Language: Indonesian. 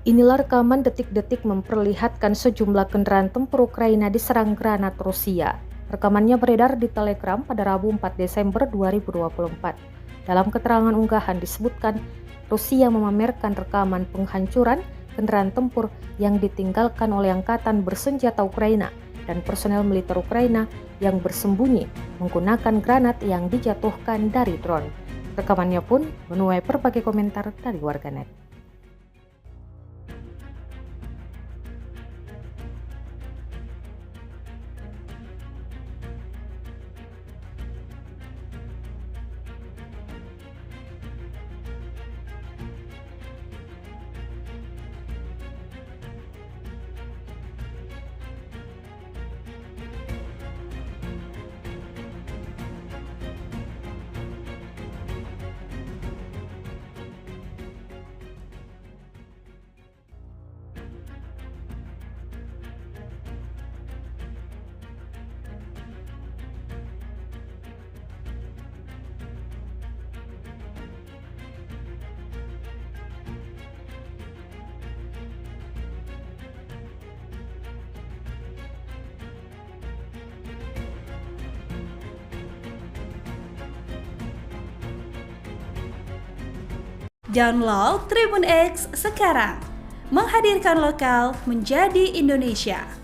Inilah rekaman detik-detik memperlihatkan sejumlah kendaraan tempur Ukraina diserang granat Rusia. Rekamannya beredar di Telegram pada Rabu 4 Desember 2024. Dalam keterangan unggahan disebutkan, Rusia memamerkan rekaman penghancuran kendaraan tempur yang ditinggalkan oleh angkatan bersenjata Ukraina dan personel militer Ukraina yang bersembunyi menggunakan granat yang dijatuhkan dari drone. Rekamannya pun menuai berbagai komentar dari warganet. Download Tribun X sekarang, menghadirkan lokal menjadi Indonesia.